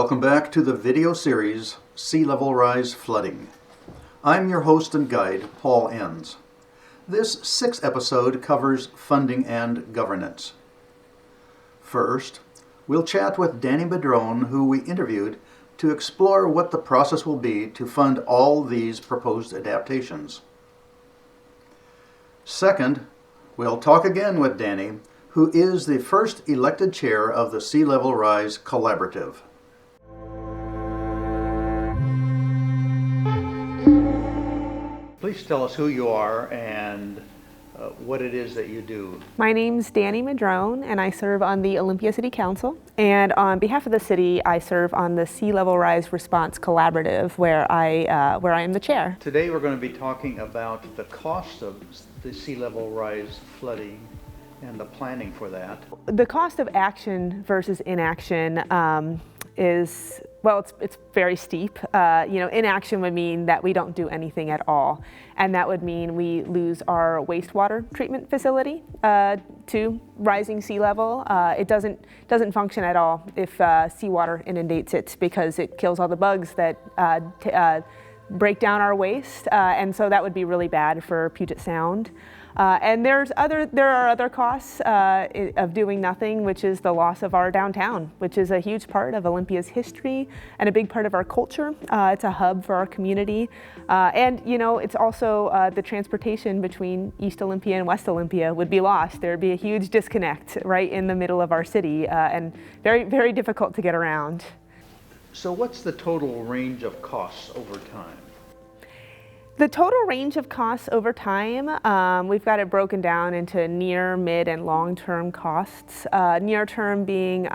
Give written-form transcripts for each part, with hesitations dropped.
Welcome back to the video series, Sea Level Rise Flooding. I'm your host and guide, Paul Enns. This 6th episode covers funding and governance. First, we'll chat with Danny Madrone, who we interviewed, to explore what the process will be to fund all these proposed adaptations. Second, we'll talk again with Danny, who is the first elected chair of the Sea Level Rise Collaborative. Please tell us who you are and what it is that you do. My name's Danny Madrone, and I serve on the Olympia City Council. And on behalf of the city, I serve on the Sea Level Rise Response Collaborative, where I am the chair. Today we're going to be talking about the cost of the sea level rise flooding and the planning for that. The cost of action versus inaction is, well, it's very steep. Inaction would mean that we don't do anything at all. And that would mean we lose our wastewater treatment facility to rising sea level. It doesn't function at all if seawater inundates it, because it kills all the bugs that break down our waste. And so that would be really bad for Puget Sound. And there are other costs of doing nothing, which is the loss of our downtown, which is a huge part of Olympia's history and a big part of our culture. It's a hub for our community. And it's also the transportation between East Olympia and West Olympia would be lost. There would be a huge disconnect right in the middle of our city, and very, very difficult to get around. So what's the total range of costs over time? The total range of costs over time, we've got it broken down into near, mid, and long-term costs. Near term being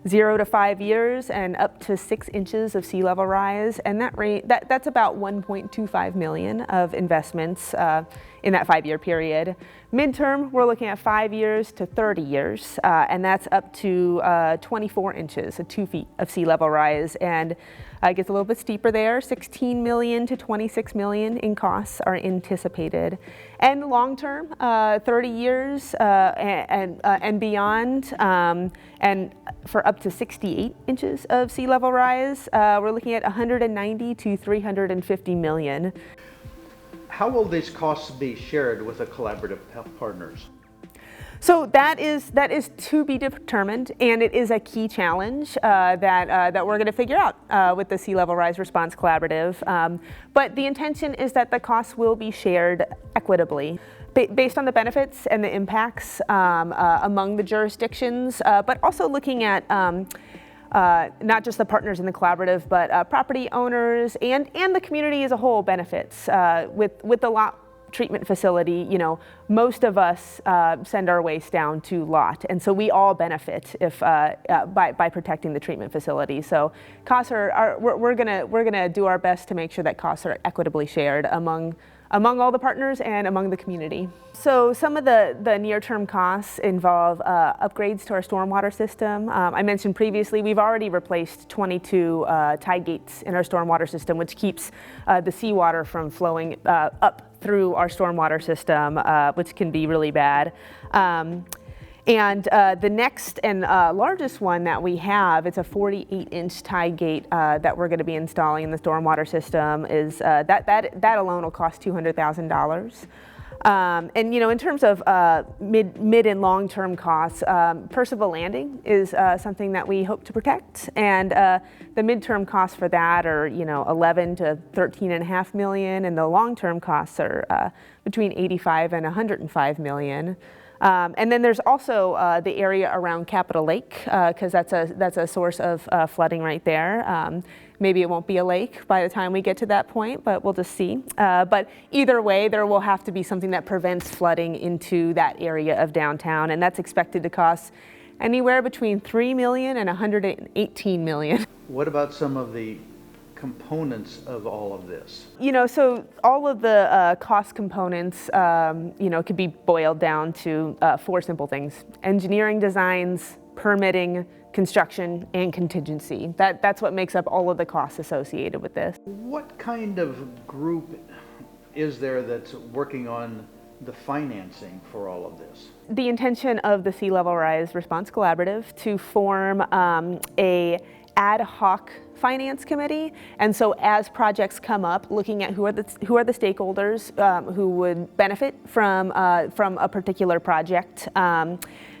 0 to 5 years and up to 6 inches of sea level rise, and that's about $1.25 million of investments in that 5-year period. Midterm, we're looking at 5 years to 30 years, and that's up to 24 inches, so 2 feet of sea level rise, and it gets a little bit steeper there. 16 million to 26 million in costs are anticipated. And long term, 30 years and beyond, and for up to 68 inches of sea level rise, we're looking at 190 to 350 million. How will these costs be shared with the collaborative partners? So that is to be determined, and it is a key challenge that we're going to figure out with the Sea Level Rise Response Collaborative. But the intention is that the costs will be shared equitably, based on the benefits and the impacts among the jurisdictions, but also looking at not just the partners in the collaborative, but property owners and the community as a whole benefits. With the lot treatment facility, most of us send our waste down to lot, and so we all benefit if by protecting the treatment facility. So costs we're gonna do our best to make sure that costs are equitably shared among all the partners and among the community. So some of the near-term costs involve upgrades to our stormwater system. I mentioned previously we've already replaced 22 tide gates in our stormwater system, which keeps the seawater from flowing up through our stormwater system, which can be really bad. And the next and largest one that we have, it's a 48-inch tide gate that we're going to be installing in the stormwater system. Is that alone will cost $200,000. And in terms of mid and long-term costs, Percival Landing is something that we hope to protect, and the midterm costs for that are 11 to 13.5 million, and the long-term costs are between 85 and 105 million. And then there's also the area around Capitol Lake, because that's a source of flooding right there. Maybe it won't be a lake by the time we get to that point, but we'll just see. But either way, there will have to be something that prevents flooding into that area of downtown, and that's expected to cost anywhere between $3 million and $118 million. What about some of the components of all of this? So all of the cost components, could be boiled down to 4 simple things: engineering designs, permitting, construction, and contingency. That's what makes up all of the costs associated with this. What kind of group is there that's working on the financing for all of this? The intention of the Sea Level Rise Response Collaborative to form a ad hoc finance committee, and so as projects come up, looking at who are the stakeholders who would benefit from a particular project,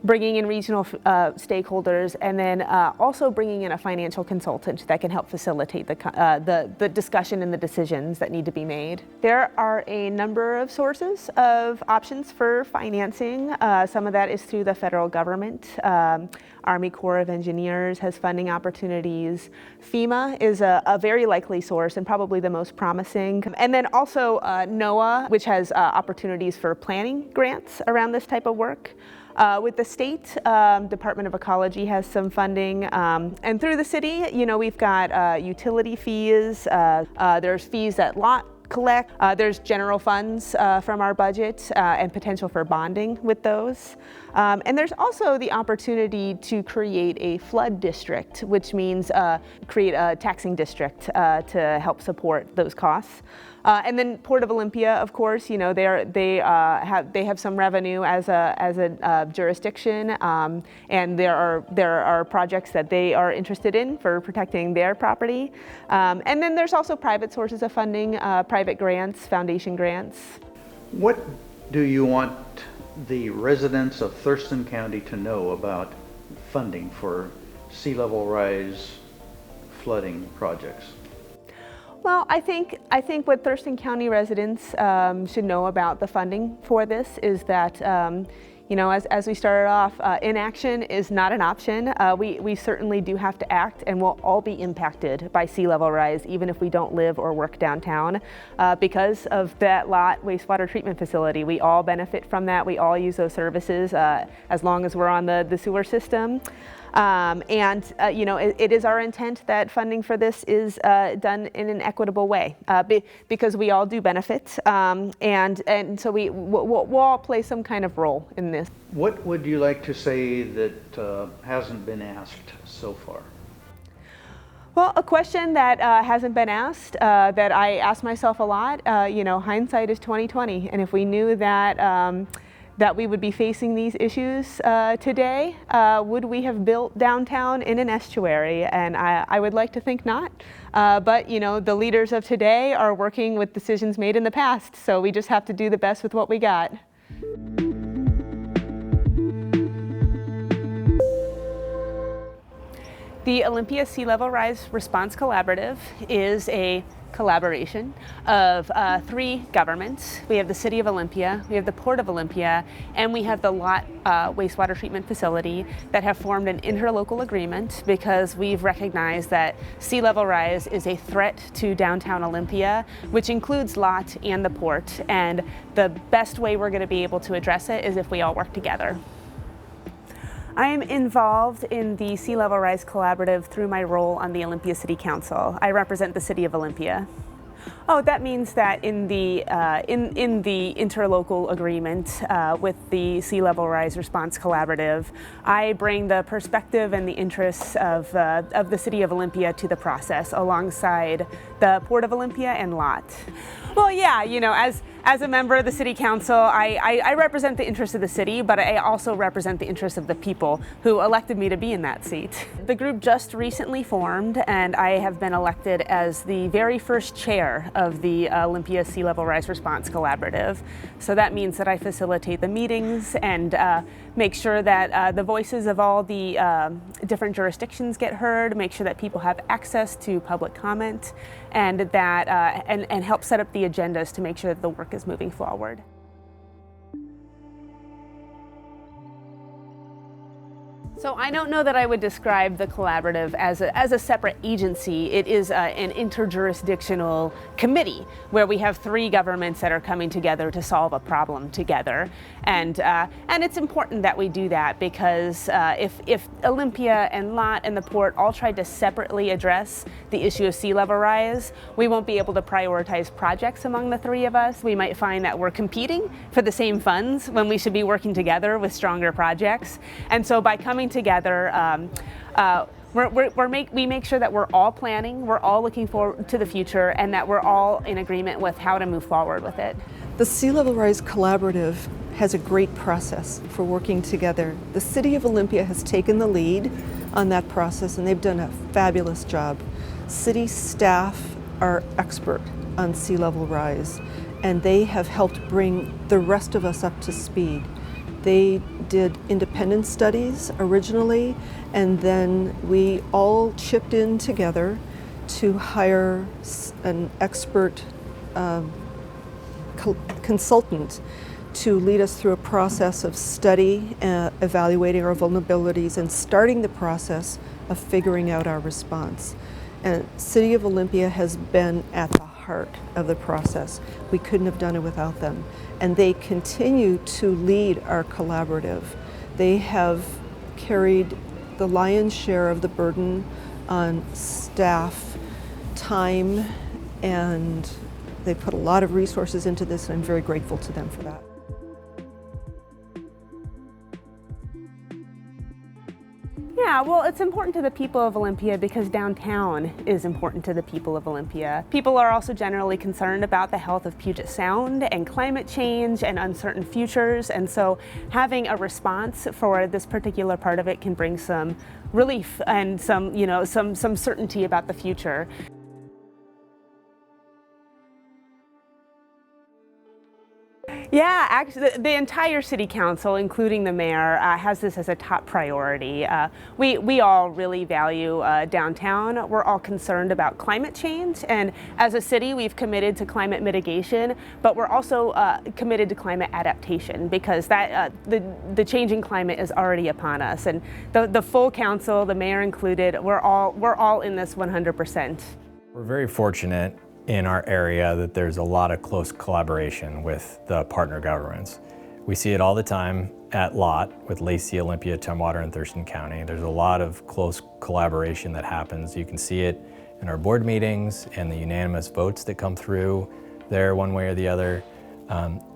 bringing in regional stakeholders, and then also bringing in a financial consultant that can help facilitate the discussion and the decisions that need to be made. There are a number of sources of options for financing. Some of that is through the federal government. Army Corps of Engineers has funding opportunities. FEMA is a very likely source and probably the most promising. And then also NOAA, which has opportunities for planning grants around this type of work. With the state, Department of Ecology has some funding, and through the city, we've got utility fees, there's fees that lot collect, there's general funds from our budget and potential for bonding with those. And there's also the opportunity to create a flood district, which means create a taxing district to help support those costs. And then Port of Olympia, of course, they have some revenue as a jurisdiction, and there are projects that they are interested in for protecting their property. And then there's also private sources of funding, private grants, foundation grants. What do you want the residents of Thurston County to know about funding for sea level rise flooding projects? Well, I think what Thurston County residents should know about the funding for this is that, as we started off, inaction is not an option. We certainly do have to act, and we'll all be impacted by sea level rise, even if we don't live or work downtown, because of that lot wastewater treatment facility. We all benefit from that. We all use those services as long as we're on the sewer system. It is our intent that funding for this is done in an equitable way because we all do benefit, and so we'll all play some kind of role in this. What would you like to say that hasn't been asked so far? Well, a question that hasn't been asked that I ask myself a lot. Hindsight is 20/20, and if we knew that we would be facing these issues today, would we have built downtown in an estuary? And I would like to think not. But the leaders of today are working with decisions made in the past, so we just have to do the best with what we got. The Olympia Sea Level Rise Response Collaborative is a collaboration of 3 governments. We have the City of Olympia, we have the Port of Olympia, and we have the Lot wastewater treatment facility that have formed an interlocal agreement because we've recognized that sea level rise is a threat to downtown Olympia, which includes Lot and the Port, and the best way we're going to be able to address it is if we all work together. I am involved in the Sea Level Rise Collaborative through my role on the Olympia City Council. I represent the City of Olympia. Oh, that means that in the interlocal agreement with the Sea Level Rise Response Collaborative, I bring the perspective and the interests of the City of Olympia to the process alongside the Port of Olympia and Lot. Well, yeah, as a member of the City Council, I represent the interests of the city, but I also represent the interests of the people who elected me to be in that seat. The group just recently formed, and I have been elected as the very first chair of the Olympia Sea Level Rise Response Collaborative. So that means that I facilitate the meetings and make sure that the voices of all the different jurisdictions get heard, make sure that people have access to public comment, and that and help set up the agendas to make sure that the work is moving forward. So I don't know that I would describe the collaborative as a separate agency. It is an interjurisdictional committee where we have 3 governments that are coming together to solve a problem together. And it's important that we do that because if Olympia and Lot and the Port all tried to separately address the issue of sea level rise, we won't be able to prioritize projects among the 3 of us. We might find that we're competing for the same funds when we should be working together with stronger projects. And so by coming together, we make sure that we're all planning, we're all looking forward to the future, and that we're all in agreement with how to move forward with it. The Sea Level Rise Collaborative has a great process for working together. The City of Olympia has taken the lead on that process, and they've done a fabulous job. City staff are expert on sea level rise, and they have helped bring the rest of us up to speed. They did independent studies originally, and then we all chipped in together to hire an expert consultant to lead us through a process of study, evaluating our vulnerabilities, and starting the process of figuring out our response. And City of Olympia has been at the heart of the process. We couldn't have done it without them. And they continue to lead our collaborative. They have carried the lion's share of the burden on staff, time, and they put a lot of resources into this, and I'm very grateful to them for that. Yeah, well, it's important to the people of Olympia because downtown is important to the people of Olympia. People are also generally concerned about the health of Puget Sound and climate change and uncertain futures, and so having a response for this particular part of it can bring some relief and some certainty about the future. Yeah, actually, the entire city council, including the mayor, has this as a top priority. We all really value downtown. We're all concerned about climate change, and as a city, we've committed to climate mitigation, but we're also committed to climate adaptation because that the changing climate is already upon us, and the full council, the mayor included, we're all in this 100%. We're very fortunate in our area that there's a lot of close collaboration with the partner governments. We see it all the time at LOT with Lacey, Olympia, Tumwater, and Thurston County. There's a lot of close collaboration that happens. You can see it in our board meetings and the unanimous votes that come through there one way or the other.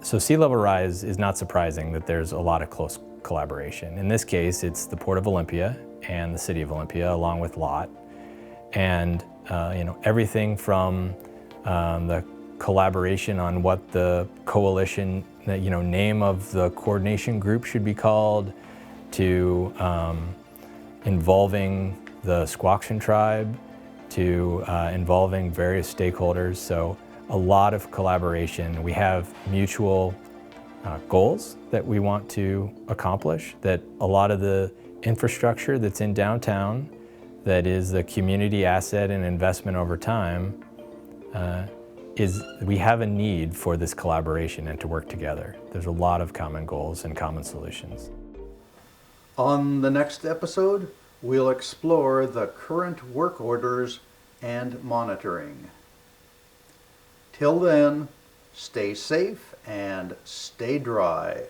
So sea level rise is not surprising that there's a lot of close collaboration. In this case, it's the Port of Olympia and the City of Olympia along with LOT. And everything from the collaboration on what the coalition, name of the coordination group should be called, to involving the Squaxin tribe, to involving various stakeholders. So a lot of collaboration. We have mutual goals that we want to accomplish, that a lot of the infrastructure that's in downtown, that is the community asset and investment over time, we have a need for this collaboration and to work together. There's a lot of common goals and common solutions. On the next episode, we'll explore the current work orders and monitoring. Till then, stay safe and stay dry.